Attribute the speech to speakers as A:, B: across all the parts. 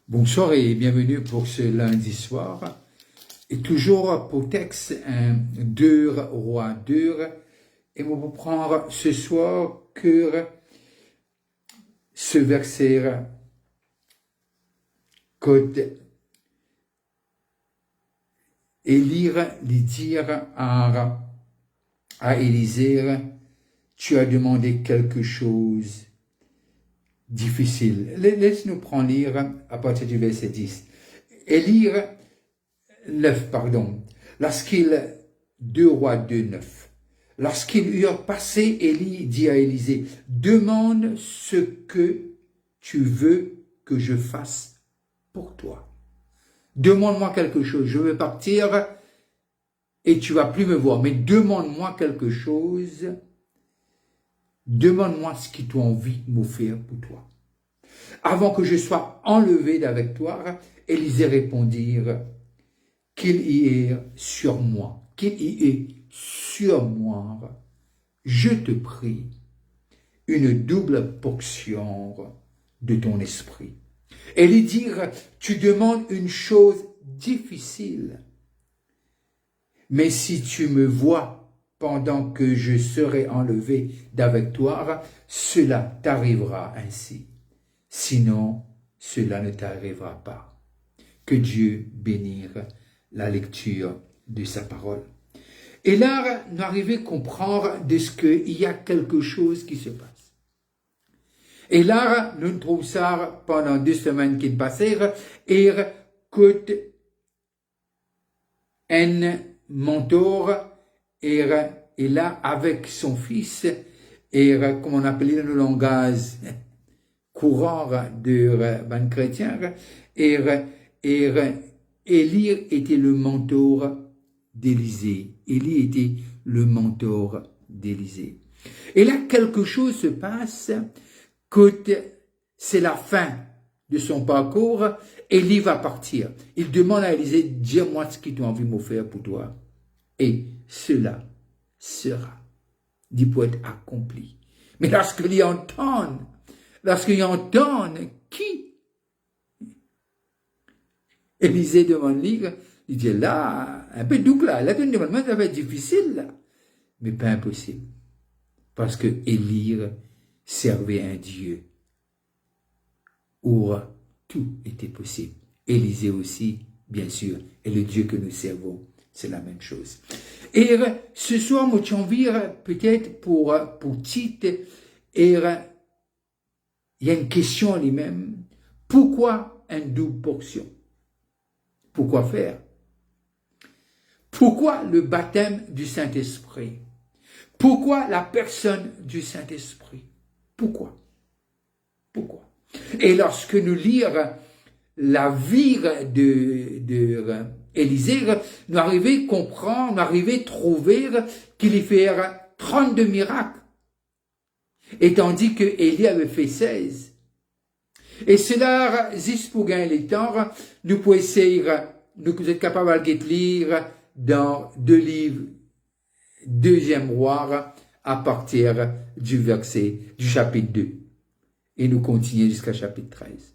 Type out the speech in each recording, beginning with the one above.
A: Bonsoir et bienvenue pour ce lundi soir. Et toujours pour texte, 2 Rois 2. Et on va prendre ce soir que ce verset côté et lire, lui dire à Élisée, tu as demandé quelque chose difficile. Laisse-nous prendre lire à partir du verset 10. Et lire 9, pardon. 2 Rois 2, 9. Lorsqu'ils eurent passé, Élie dit à Élisée, demande ce que tu veux que je fasse pour toi. Demande-moi quelque chose. Je veux partir et tu vas plus me voir. Mais demande-moi quelque chose. Demande-moi ce que tu as envie de m'offrir pour toi. Avant que je sois enlevé d'avec toi, Élisée répondit qu'il y ait sur moi, je te prie, une double portion de ton esprit. Et lui dire, tu demandes une chose difficile, mais si tu me vois pendant que je serai enlevé d'avec toi, cela t'arrivera ainsi. Sinon, cela ne t'arrivera pas. Que Dieu bénisse la lecture de sa parole. Et là, nous arrivons à comprendre de ce qu'il y a quelque chose qui se passe. Et là, nous trouvons ça pendant 2 semaines qui passèrent, et que un mentor est là avec son fils, et comme on appelait le langage courant de ban chrétien, et Élie était le mentor d'Élisée. Élie était le mentor d'Élisée. Et là, quelque chose se passe, que c'est la fin de son parcours, Élie va partir. Il demande à Élisée, dis-moi ce que tu as envie de m'offrir pour toi. Et cela sera, dit pour être accompli. Mais lorsqu'ils entendent qui Élisée demande lire, il dit là, un peu double là tu me demandes, ça va être difficile là, mais pas impossible. Parce que Élie servait un Dieu où tout était possible. Élisée aussi, bien sûr, et le Dieu que nous servons, c'est la même chose. Et ce soir, moi, j'ai envie peut-être pour titre, et il y a une question en lui-même. Pourquoi une double portion? Pourquoi faire? Pourquoi le baptême du Saint-Esprit? Pourquoi la personne du Saint-Esprit? Pourquoi? Et lorsque nous lisons la vie de Élisée, nous arrivons à comprendre, nous arrivons à trouver qu'il y fait 32 miracles. Et tandis que Élie avait fait 16. Et cela, juste pour gagner le temps, nous pouvons essayer, nous êtes capables de lire dans 2 livres, 2e roi, à partir du chapitre 2. Et nous continuons jusqu'à chapitre 13.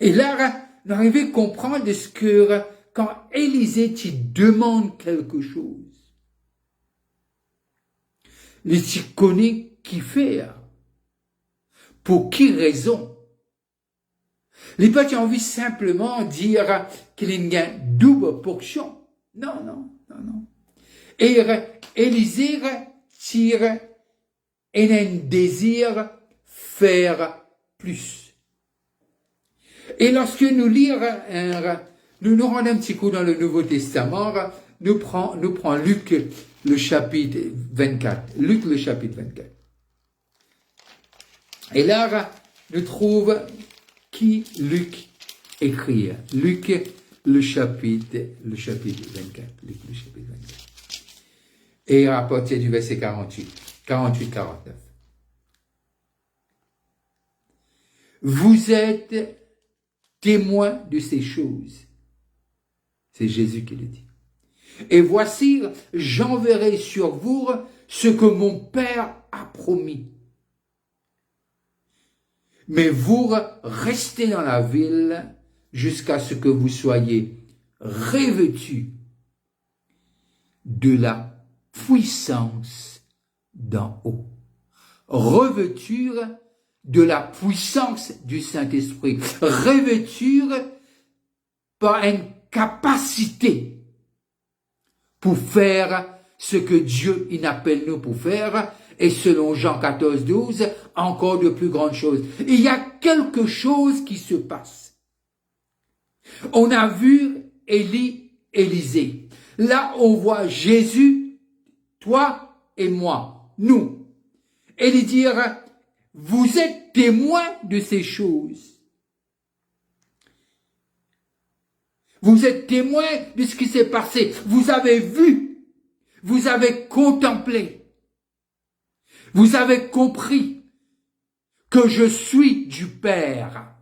A: Et là, nous arrivons à comprendre de ce que, quand Élisée te demande quelque chose, tu connais qui faire. Pour qui raison? Les pas qui ont envie simplement dire qu'il y a une double portion. Non. Et Élisée tire et a un désir faire plus. Et lorsque nous lisons, nous rendons un petit coup dans le Nouveau Testament, nous prenons Luc le chapitre 24. Luc le chapitre 24. Et là, nous trouvons qui Luc écrit. Luc le chapitre 24. Luc le chapitre 24. Et à partir du verset 48-49. Vous êtes témoins de ces choses. C'est Jésus qui le dit. Et voici, j'enverrai sur vous ce que mon Père a promis. Mais vous restez dans la ville jusqu'à ce que vous soyez revêtus de la puissance d'en haut. Revêture de la puissance du Saint-Esprit. Revêture par une capacité pour faire ce que Dieu il appelle nous pour faire, et selon Jean 14, 12, encore de plus grandes choses. Il y a quelque chose qui se passe. On a vu Élisée. Là, on voit Jésus, toi et moi, nous. Et lui dire, vous êtes témoins de ces choses. Vous êtes témoins de ce qui s'est passé. Vous avez vu, vous avez contemplé, vous avez compris que je suis du Père,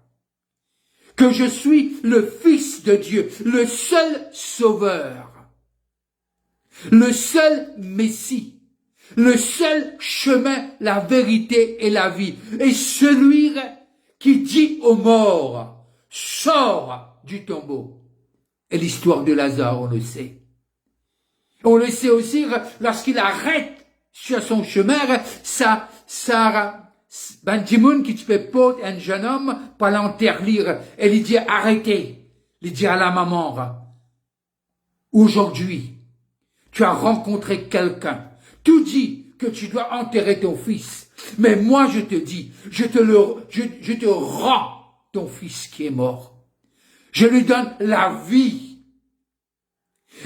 A: que je suis le Fils de Dieu, le seul Sauveur, le seul Messie, le seul chemin, la vérité et la vie, et celui qui dit aux morts, sors du tombeau. Et l'histoire de Lazare, on le sait. On le sait aussi lorsqu'il arrête sur son chemin, ben Timoun qui te fait porter un jeune homme pour l'enterrir. Et il dit arrêtez. Il dit à la maman, aujourd'hui, tu as rencontré quelqu'un. Tu dis que tu dois enterrer ton fils. Mais moi je te dis, je te rends ton fils qui est mort. Je lui donne la vie.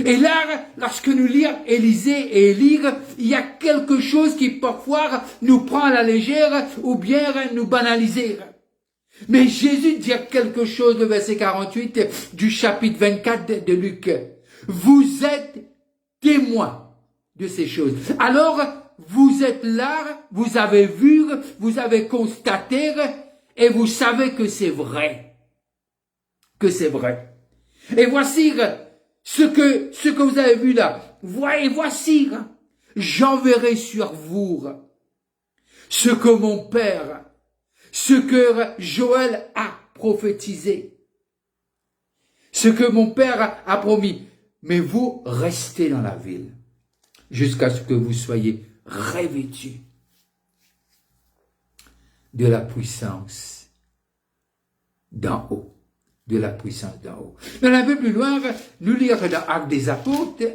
A: Et là, lorsque nous lisons Élisée et Élire, il y a quelque chose qui parfois nous prend à la légère ou bien nous banaliser. Mais Jésus dit quelque chose, le verset 48 du chapitre 24 de Luc. Vous êtes témoins de ces choses. Alors, vous êtes là, vous avez vu, vous avez constaté et vous savez que c'est vrai. Que c'est vrai. Et voici ce que vous avez vu là. Voici, j'enverrai sur vous ce que mon Père, ce que Joël a prophétisé, ce que mon Père a promis. Mais vous restez dans la ville jusqu'à ce que vous soyez revêtus de la puissance d'en haut. De la puissance d'en haut. Mais un peu plus loin, nous lirons dans Actes des Apôtres,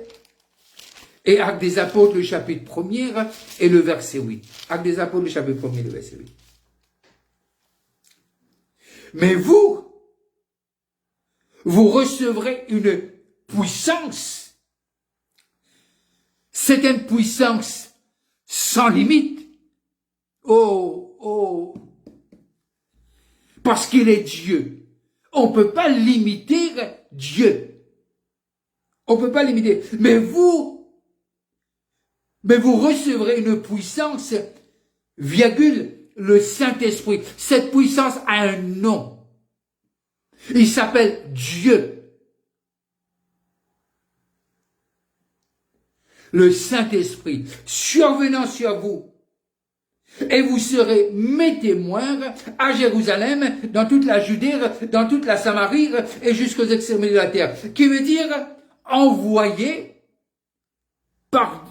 A: et Actes des Apôtres, le chapitre 1er et le verset 8. Actes des Apôtres, le chapitre 1er, le verset 8. Mais vous recevrez une puissance. C'est une puissance sans limite. Oh. Parce qu'il est Dieu. On ne peut pas limiter Dieu. On ne peut pas limiter. Mais vous recevrez une puissance, le Saint-Esprit. Cette puissance a un nom. Il s'appelle Dieu. Le Saint-Esprit, survenant sur vous. Et vous serez mes témoins à Jérusalem, dans toute la Judée, dans toute la Samarie et jusqu'aux extrémités de la terre. Qui veut dire envoyé par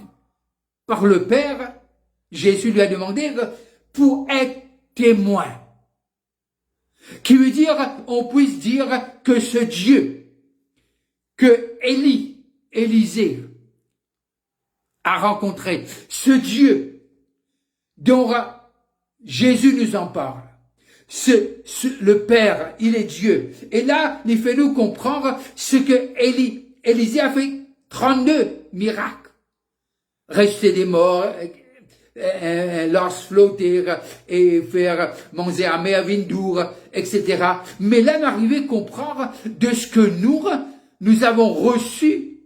A: le Père. Jésus lui a demandé pour être témoin. Qui veut dire, on puisse dire que ce Dieu, que Élisée a rencontré, ce Dieu dont Jésus nous en parle. Le Père, il est Dieu. Et là, il fait nous comprendre ce que Élisée a fait 32 miracles. Rester des morts, flotter et faire manger à mer vindour, etc. Mais là, on arrive à comprendre de ce que nous avons reçu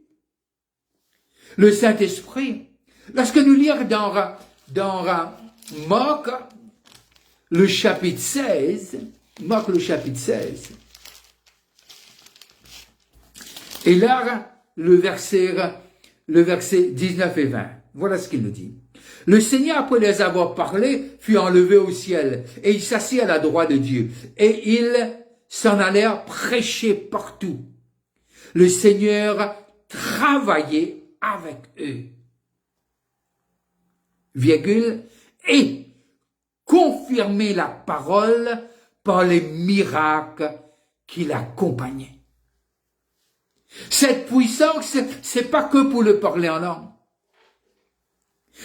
A: le Saint-Esprit. Lorsque nous lisons dans Marc, le chapitre 16, et là, le verset 19 et 20, voilà ce qu'il nous dit. Le Seigneur, après les avoir parlé, fut enlevé au ciel, et il s'assit à la droite de Dieu, et ils s'en allèrent prêcher partout. Le Seigneur travaillait avec eux, virgule, et confirmait la parole par les miracles qui l'accompagnaient. Cette puissance, c'est pas que pour le parler en langue.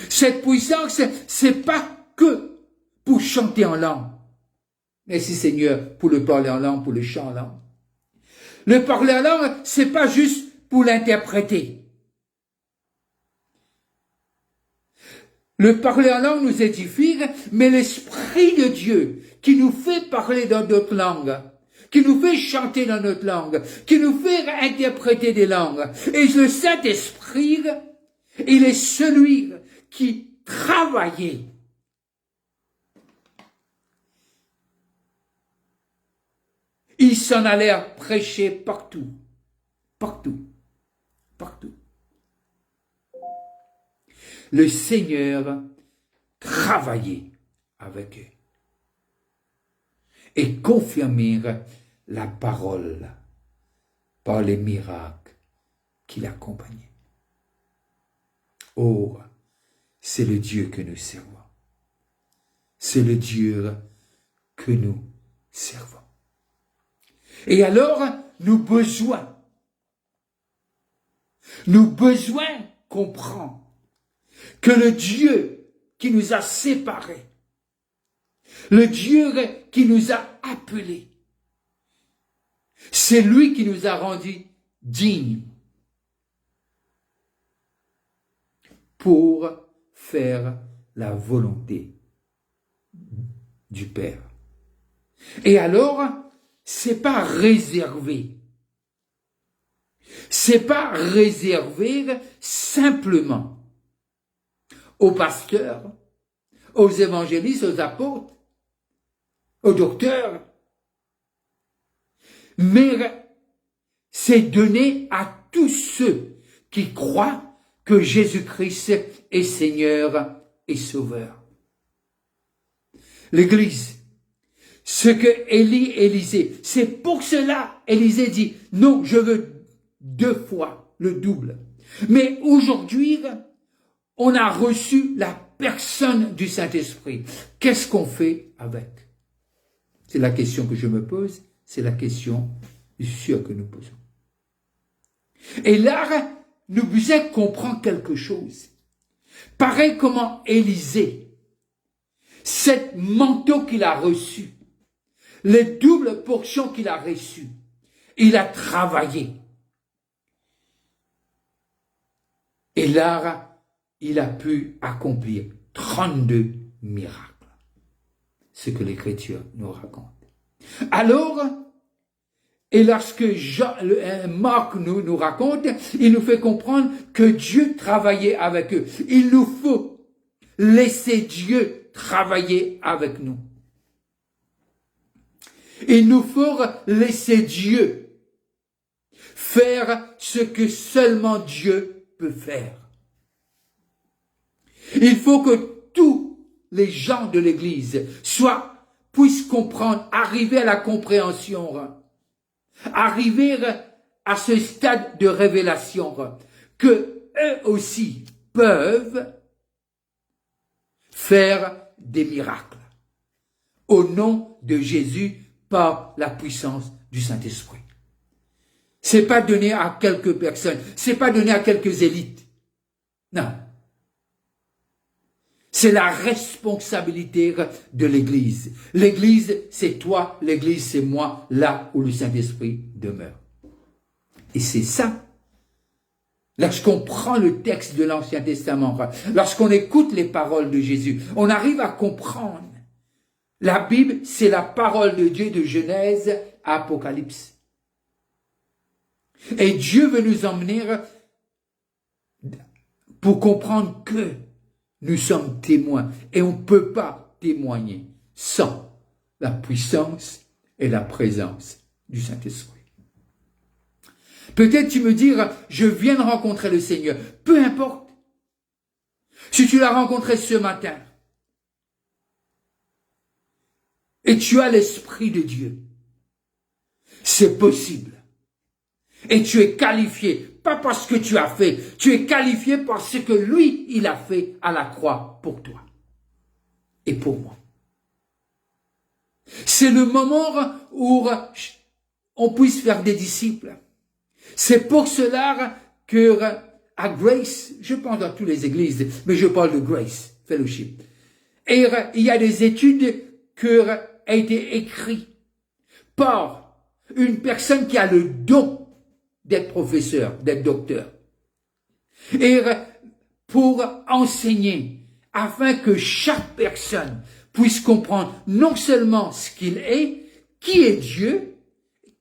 A: Cette puissance, c'est pas que pour chanter en langue. Merci Seigneur pour le parler en langue, pour le chant en langue. Le parler en langue, c'est pas juste pour l'interpréter. Le parler en langue nous édifie, mais l'Esprit de Dieu qui nous fait parler dans d'autres langues, qui nous fait chanter dans notre langue, qui nous fait interpréter des langues. Et le Saint-Esprit, il est celui qui travaillait. Ils s'en allèrent prêcher partout, partout, partout. Le Seigneur travaillait avec eux et confirmèrent la parole par les miracles qui l'accompagnaient. Oh, c'est le Dieu que nous servons. C'est le Dieu que nous servons. Et alors, nous besoin comprendre que le Dieu qui nous a séparés, le Dieu qui nous a appelés, c'est lui qui nous a rendus dignes pour faire la volonté du Père. Et alors, c'est pas réservé. C'est pas réservé simplement aux pasteurs, aux évangélistes, aux apôtres, aux docteurs, mais c'est donné à tous ceux qui croient que Jésus-Christ est Seigneur et Sauveur. L'Église, ce que Élisée, c'est pour cela Élisée dit, non, je veux 2 fois le double. Mais aujourd'hui, on a reçu la personne du Saint-Esprit. Qu'est-ce qu'on fait avec? C'est la question que je me pose, c'est la question sûre que nous posons. Et là, nous devons comprendre quelque chose. Pareil comment Élisée, cette manteau qu'il a reçu, les doubles portions qu'il a reçues, il a travaillé. Et là, il a pu accomplir 32 miracles. Ce que l'Écriture nous raconte. Alors, et lorsque Marc nous raconte, il nous fait comprendre que Dieu travaillait avec eux. Il nous faut laisser Dieu travailler avec nous. Il nous faut laisser Dieu faire ce que seulement Dieu peut faire. Il faut que tous les gens de l'Église puissent comprendre, arriver à la compréhension, arriver à ce stade de révélation, que eux aussi peuvent faire des miracles au nom de Jésus par la puissance du Saint-Esprit. C'est pas donné à quelques personnes, c'est pas donné à quelques élites. Non. C'est la responsabilité de l'Église. L'Église, c'est toi, l'Église, c'est moi, là où le Saint-Esprit demeure. Et c'est ça. Lorsqu'on prend le texte de l'Ancien Testament, lorsqu'on écoute les paroles de Jésus, on arrive à comprendre. La Bible, c'est la parole de Dieu de Genèse à Apocalypse. Et Dieu veut nous emmener pour comprendre que nous sommes témoins et on ne peut pas témoigner sans la puissance et la présence du Saint-Esprit. Peut-être tu me diras, je viens de rencontrer le Seigneur. Peu importe. Si tu l'as rencontré ce matin, et tu as l'Esprit de Dieu, c'est possible. Et tu es qualifié, pas parce que tu as fait, tu es qualifié parce que lui, il a fait à la croix pour toi et pour moi. C'est le moment où on puisse faire des disciples. C'est pour cela que à Grace, je pense dans toutes les églises, mais je parle de Grace Fellowship, et il y a des études qui ont été écrites par une personne qui a le don d'être professeur, d'être docteur, et pour enseigner, afin que chaque personne puisse comprendre non seulement ce qu'il est, qui est Dieu,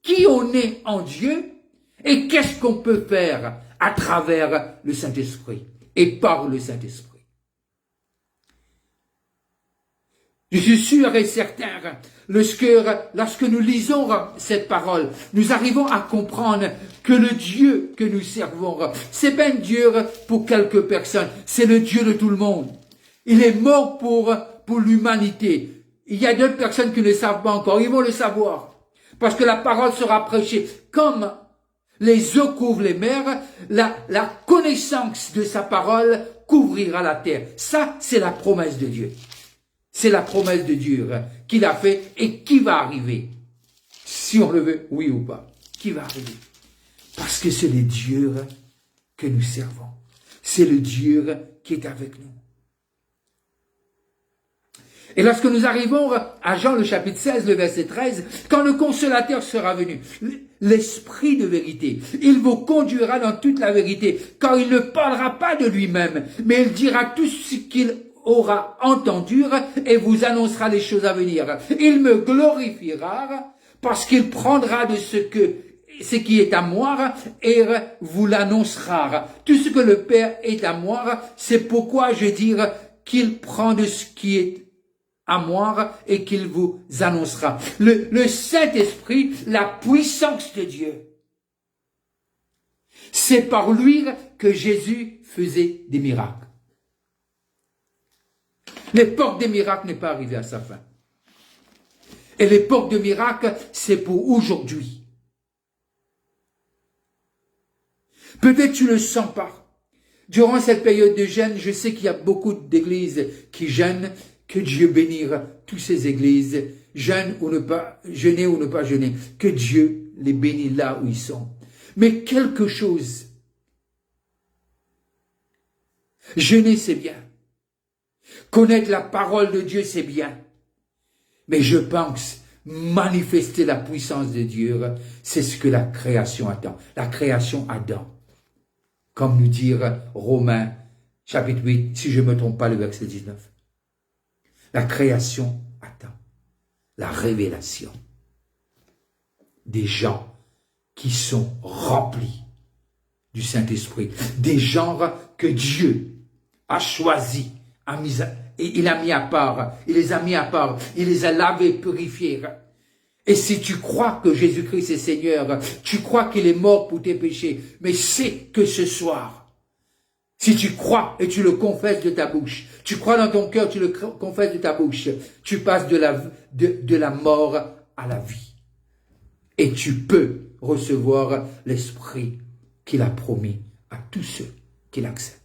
A: qui on est en Dieu, et qu'est-ce qu'on peut faire à travers le Saint-Esprit et par le Saint-Esprit. Je suis sûr et certain, lorsque nous lisons cette parole, nous arrivons à comprendre que le Dieu que nous servons, c'est pas un Dieu pour quelques personnes, c'est le Dieu de tout le monde. Il est mort pour l'humanité. Il y a d'autres personnes qui ne le savent pas encore, ils vont le savoir. Parce que la parole sera prêchée. Comme les eaux couvrent les mers, la connaissance de sa parole couvrira la terre. Ça, c'est la promesse de Dieu. C'est la promesse de Dieu qu'il a fait et qui va arriver. Si on le veut, oui ou pas. Qui va arriver. Parce que c'est le Dieu que nous servons. C'est le Dieu qui est avec nous. Et lorsque nous arrivons à Jean le chapitre 16, le verset 13, quand le consolateur sera venu, l'Esprit de vérité, il vous conduira dans toute la vérité, car il ne parlera pas de lui-même, mais il dira tout ce qu'il aura entendu et vous annoncera les choses à venir. Il me glorifiera parce qu'il prendra de ce qui est à moi et vous l'annoncera. Tout ce que le Père est à moi, c'est pourquoi je dis qu'il prend de ce qui est à moi et qu'il vous annoncera. Le Saint-Esprit, la puissance de Dieu. C'est par lui que Jésus faisait des miracles. L'époque des miracles n'est pas arrivée à sa fin. Et l'époque des miracles, c'est pour aujourd'hui. Peut-être tu ne le sens pas. Durant cette période de jeûne, je sais qu'il y a beaucoup d'églises qui jeûnent. Que Dieu bénisse toutes ces églises, jeûner ou ne pas jeûner. Que Dieu les bénisse là où ils sont. Mais quelque chose, jeûner c'est bien. Connaître la parole de Dieu c'est bien. Mais je pense, manifester la puissance de Dieu, c'est ce que la création attend. La création attend. Comme nous dit Romains, chapitre 8, si je ne me trompe pas, le verset 19. La création attend la révélation des gens qui sont remplis du Saint-Esprit, des gens que Dieu a choisis, il a mis à part, il les a mis à part, il les a lavés, purifiés. Et si tu crois que Jésus-Christ est Seigneur, tu crois qu'il est mort pour tes péchés, mais sais que ce soir, si tu crois et tu le confesses de ta bouche, tu crois dans ton cœur, tu le confesses de ta bouche, tu passes de la mort à la vie. Et tu peux recevoir l'Esprit qu'il a promis à tous ceux qui l'acceptent.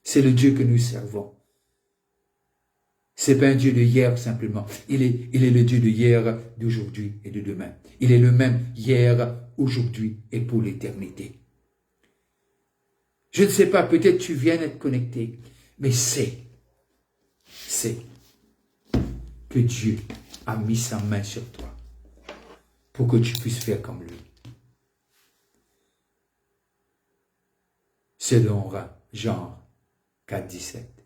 A: C'est le Dieu que nous servons. C'est pas un Dieu de hier simplement. Il est le Dieu de hier, d'aujourd'hui et de demain. Il est le même hier, aujourd'hui et pour l'éternité. Je ne sais pas, peut-être tu viens d'être connecté, mais c'est que Dieu a mis sa main sur toi pour que tu puisses faire comme lui. Selon Jean 4, 17,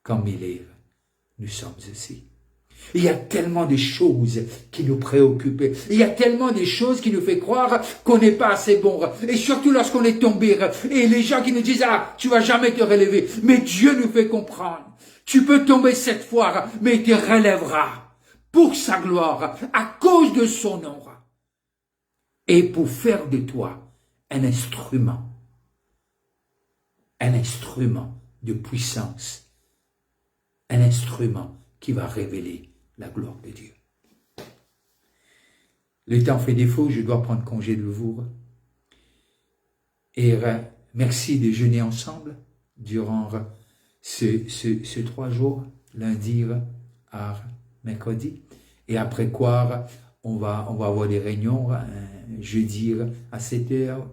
A: comme il est, nous sommes aussi. Il y a tellement de choses qui nous préoccupent. Il y a tellement de choses qui nous fait croire qu'on n'est pas assez bon. Et surtout lorsqu'on est tombé. Et les gens qui nous disent, ah, tu vas jamais te relever. Mais Dieu nous fait comprendre. Tu peux tomber 7 fois, mais il te relèvera. Pour sa gloire, à cause de son nom. Et pour faire de toi un instrument de puissance, un instrument qui va révéler la gloire de Dieu. Le temps fait défaut, je dois prendre congé de vous. Et merci de jeûner ensemble durant ces 3 jours, lundi à mercredi. Et après quoi, on va avoir des réunions jeudi à 7 heures,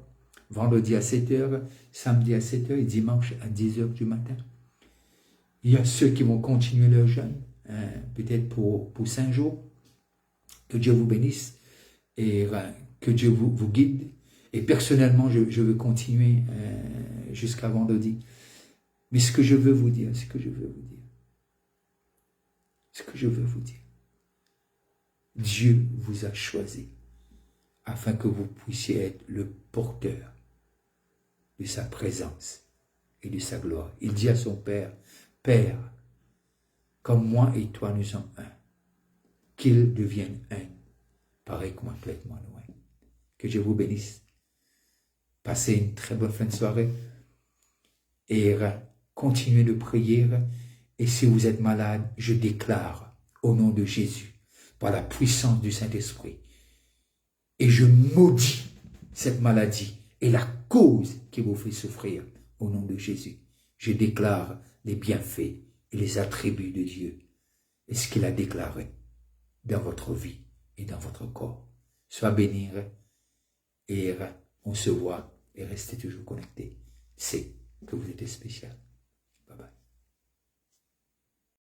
A: vendredi à 7 heures, samedi à 7 heures et dimanche à 10 heures du matin. Il y a ceux qui vont continuer leur jeûne, peut-être pour 5 jours. Que Dieu vous bénisse et que Dieu vous guide. Et personnellement, je veux continuer jusqu'à vendredi. Mais ce que je veux vous dire, Dieu vous a choisi afin que vous puissiez être le porteur de sa présence et de sa gloire. Il dit à son Père, « Père, comme moi et toi nous sommes un, qu'il devienne un, pareil que moi, complètement loin. » Que Dieu vous bénisse. Passez une très bonne fin de soirée et continuez de prier. Et si vous êtes malade, je déclare au nom de Jésus, par la puissance du Saint-Esprit, et je maudis cette maladie et la cause qui vous fait souffrir au nom de Jésus. Je déclare les bienfaits et les attributs de Dieu et ce qu'il a déclaré dans votre vie et dans votre corps. Sois béni et on se voit et restez toujours connectés. C'est que vous êtes spécial. Bye bye.